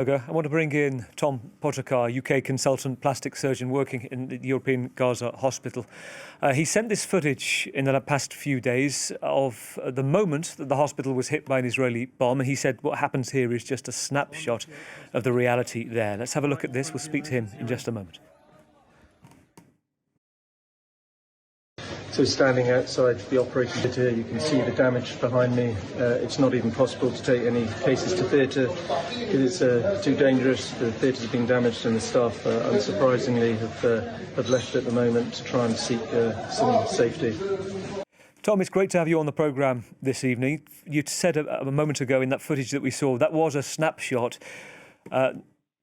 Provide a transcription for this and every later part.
I want to bring in Tom Potokar, UK consultant plastic surgeon working in the European Gaza hospital. He sent this footage in the past few days of the moment that the hospital was hit by an Israeli bomb, and he said what happens here is just a snapshot of the reality there. Let's have a look at this. We'll speak to him in just a moment. So standing outside the operating theatre, you can see the damage behind me. It's not even possible to take any cases to theatre because it's too dangerous. The theatre's been damaged and the staff, unsurprisingly, have left at the moment to try and seek some safety. Tom, it's great to have you on the programme this evening. You said a moment ago in that footage that we saw, that was a snapshot.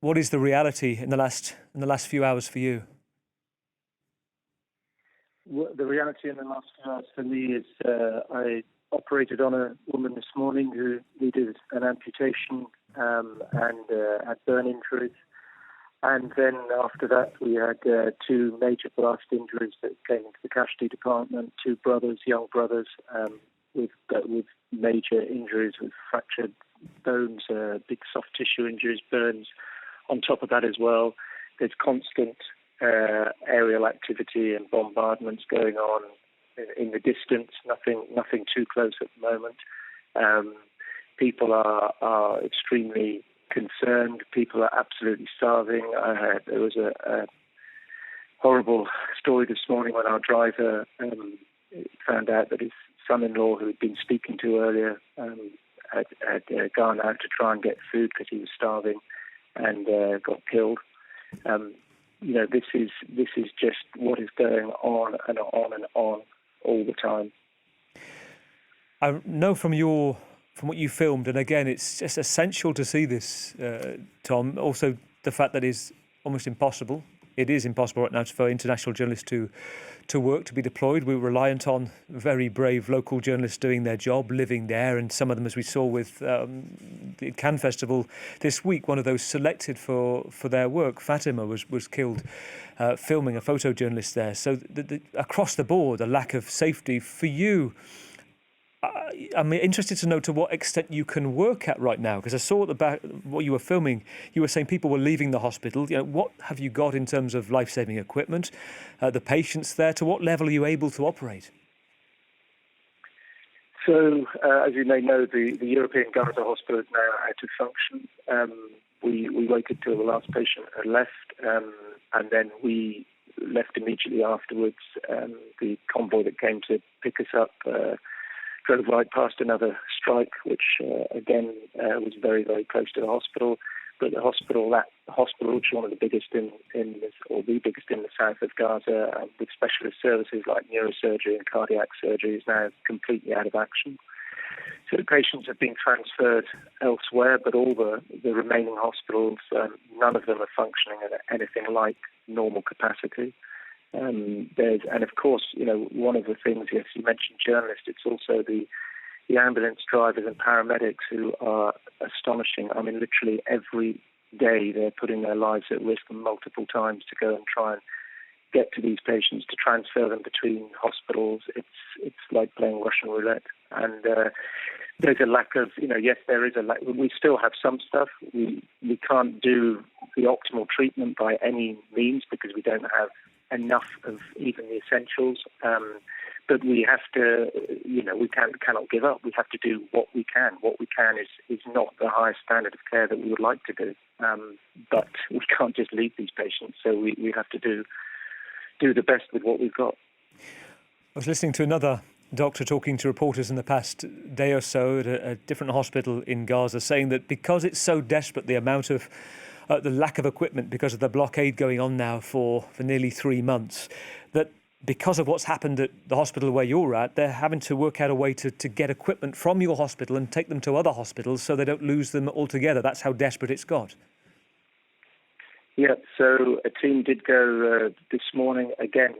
What is the reality in the last few hours for you? Well, the reality in the last few hours for me is I operated on a woman this morning who needed an amputation and had burn injuries. And then after that, we had two major blast injuries that came into the casualty department, two brothers, young brothers, with major injuries with fractured bones, big soft tissue injuries, burns. On top of that as well, there's constant aerial activity and bombardments going on in the distance. Nothing too close at the moment. People are extremely concerned. People are absolutely starving. There was a horrible story this morning when our driver found out that his son-in-law, who he'd been speaking to earlier, had gone out to try and get food because he was starving and got killed. This is just what is going on and on and on all the time. I know from what you filmed, and again, it's just essential to see this, Tom. Also, the fact that it's almost impossible. It is impossible right now for international journalists to work, to be deployed. We're reliant on very brave local journalists doing their job, living there, and some of them, as we saw with the Cannes Festival this week, one of those selected for their work, Fatima, was killed filming, a photojournalist there. So across the board, a lack of safety for you. I'm interested to know to what extent you can work at right now, because I saw at the back what you were filming. You were saying people were leaving the hospital. What have you got in terms of life-saving equipment, the patients there? To what level are you able to operate? So, as you may know, the European Gaza hospital is now out of function. We waited till the last patient had left, and then we left immediately afterwards. The convoy that came to pick us up drove right past another strike, which again was very, very close to the hospital. But that hospital, which is one of the biggest the biggest in the south of Gaza, with specialist services like neurosurgery and cardiac surgery, is now completely out of action. So the patients have been transferred elsewhere, but all the remaining hospitals, none of them are functioning at anything like normal capacity. And of course, one of the things, yes, you mentioned journalists, it's also the ambulance drivers and paramedics who are astonishing. I mean, literally every day they're putting their lives at risk multiple times to go and try and get to these patients, to transfer them between hospitals. It's like playing Russian roulette. And there's a lack of, yes, there is a lack. We still have some stuff. We can't do the optimal treatment by any means because we don't have enough of even the essentials, but we have to, we cannot give up. We have to do what we can. What we can is not the highest standard of care that we would like to do, but we can't just leave these patients. So we have to do the best with what we've got. I was listening to another doctor talking to reporters in the past day or so at a different hospital in Gaza, saying that because it's so desperate, the amount of the lack of equipment because of the blockade going on now for nearly 3 months, that because of what's happened at the hospital where you're at, they're having to work out a way to get equipment from your hospital and take them to other hospitals so they don't lose them altogether. That's how desperate it's got. Yeah, so a team did go this morning, again,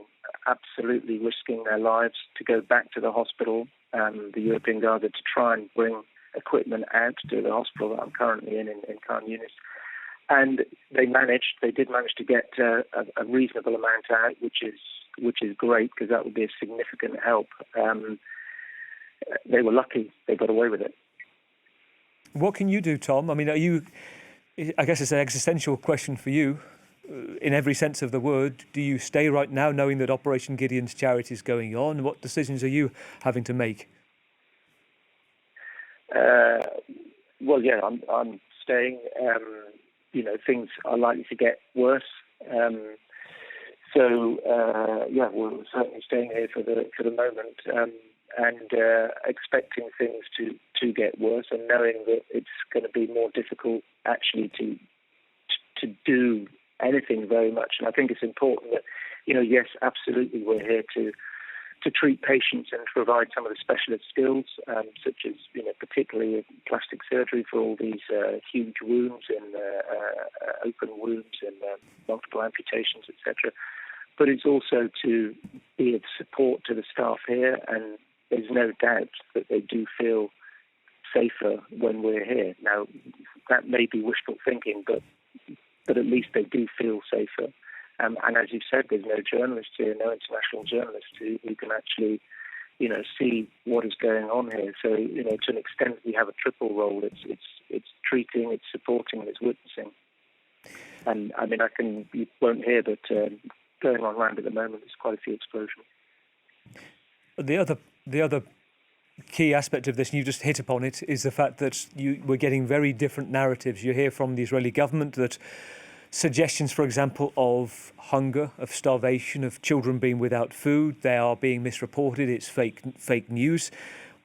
absolutely risking their lives to go back to the hospital, the European Gaza, to try and bring equipment out to the hospital that I'm currently in Khan Younes. And they did manage to get a reasonable amount out, which is great because that would be a significant help. They were lucky; they got away with it. What can you do, Tom? I mean, are you I guess it's an existential question for you. In every sense of the word, do you stay right now knowing that Operation Gideon's charity is going on? What decisions are you having to make? Well, yeah, I'm staying. Things are likely to get worse. Yeah, we're certainly staying here for the moment, and expecting things to get worse, and knowing that it's going to be more difficult actually to do anything very much. And I think it's important that, yes, absolutely, we're here to treat patients and to provide some of the specialist skills, such as, particularly plastic surgery for all these huge wounds and open wounds and multiple amputations, etc. But it's also to be of support to the staff here, and there's no doubt that they do feel safer when we're here. Now, that may be wishful thinking, but at least they do feel safer. And as you said, there's no journalists here, no international journalists who can actually, see what is going on here. So, to an extent, we have a triple role. It's treating, it's supporting, and it's witnessing. And I mean, you won't hear, but going on around at the moment, there's quite a few explosions. The other key aspect of this, and you just hit upon it, is the fact that we're getting very different narratives. You hear from the Israeli government that suggestions, for example, of hunger, of starvation, of children being without food, they are being misreported. It's fake news.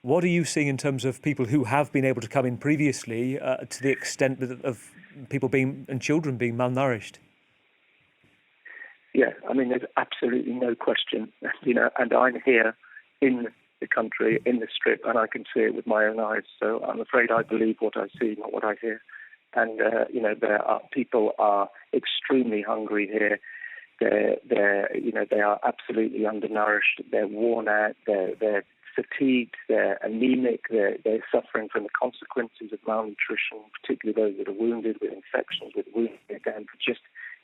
What are you seeing in terms of people who have been able to come in previously, to the extent of people and children being malnourished? Yeah, I mean, there's absolutely no question, and I'm here in the country, in the Strip, and I can see it with my own eyes. So I'm afraid I believe what I see, not what I hear. And people are extremely hungry here. They are absolutely undernourished. They're worn out. They're fatigued. They're anemic. They're suffering from the consequences of malnutrition, particularly those that are wounded with infections, with wounds. Again,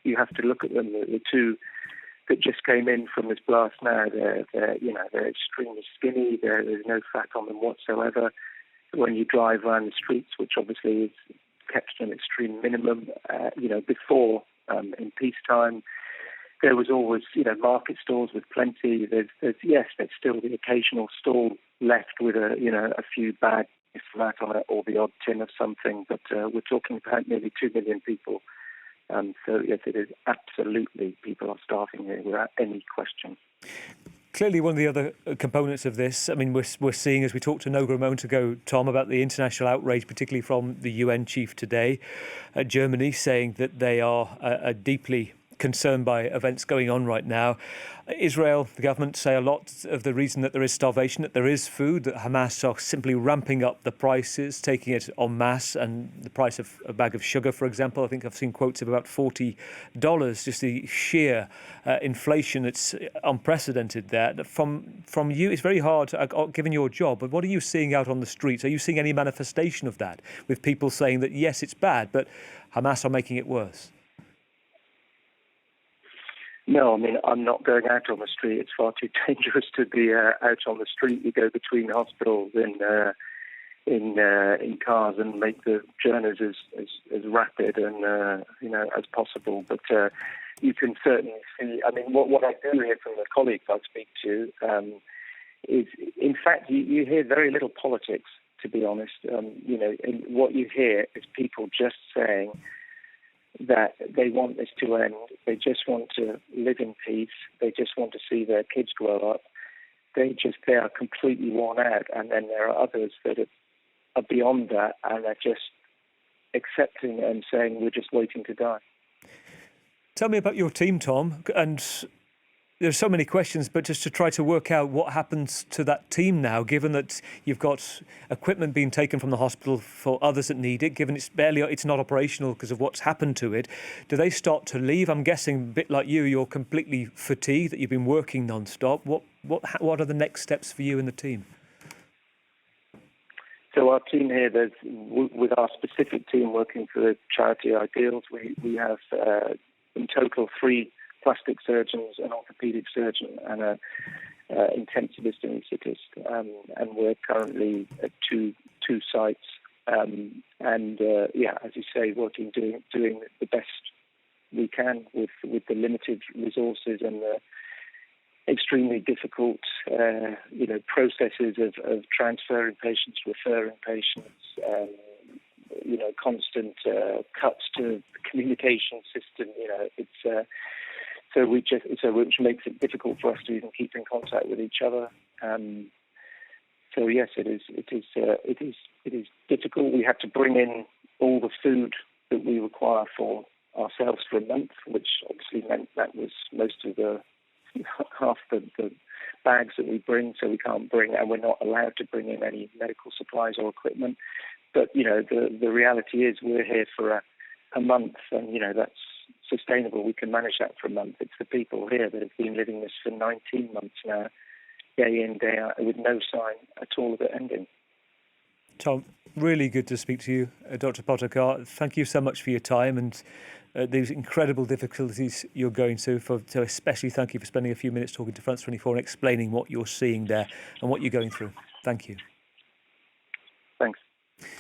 you have to look at them. The two that just came in from this blast now, they're extremely skinny. There's no fat on them whatsoever. When you drive around the streets, which obviously is kept to an extreme minimum, before in peacetime, there was always, market stalls with plenty. There's still the occasional stall left with a few bags of fat on it or the odd tin of something. But we're talking about nearly 2 million people. So yes, it is absolutely, people are starving here without any question. Clearly, one of the other components of this, I mean, we're seeing, as we talked to Noga a moment ago, Tom, about the international outrage, particularly from the UN chief today, Germany, saying that they are deeply concerned by events going on right now. Israel, the government, say a lot of the reason that there is starvation, that there is food, that Hamas are simply ramping up the prices, taking it en masse, and the price of a bag of sugar, for example, I think I've seen quotes of about $40, just the sheer inflation that's unprecedented there. From you, it's very hard, given your job, but what are you seeing out on the streets? Are you seeing any manifestation of that, with people saying that, yes, it's bad, but Hamas are making it worse? No, I mean, I'm not going out on the street. It's far too dangerous to be out on the street. You go between hospitals in cars and make the journeys as rapid and as possible. But you can certainly see. I mean, what I do hear from the colleagues I speak to is, in fact, you hear very little politics. To be honest, and what you hear is people just saying that they want this to end. They just want to live in peace. They just want to see their kids grow up. They are completely worn out. And then there are others that are beyond that and are just accepting and saying, we're just waiting to die. Tell me about your team, Tom. And there's so many questions, but just to try to work out what happens to that team now, given that you've got equipment being taken from the hospital for others that need it, given it's not operational because of what's happened to it. Do they start to leave? I'm guessing, a bit like you're completely fatigued, that you've been working non-stop. What are the next steps for you and the team? So our team here, with our specific team working for the charity Ideals, we have in total 3 plastic surgeons, an orthopedic surgeon, and an intensivist anaesthetist, and we're currently at two sites As you say, doing the best we can with the limited resources and the extremely difficult, processes of transferring patients, referring patients, constant cuts to the communication system. Which makes it difficult for us to even keep in contact with each other. So yes, it is difficult. We have to bring in all the food that we require for ourselves for a month, which obviously meant that was most of the half the bags that we bring. So we can't bring, and we're not allowed to bring in any medical supplies or equipment. But the reality is we're here for a month, and that's sustainable. We can manage that for a month. It's the people here that have been living this for 19 months now, day in, day out, with no sign at all of it ending. Tom, really good to speak to you, Dr. Potokar. Thank you so much for your time and these incredible difficulties you're going through. So especially thank you for spending a few minutes talking to France 24 and explaining what you're seeing there and what you're going through. Thank you.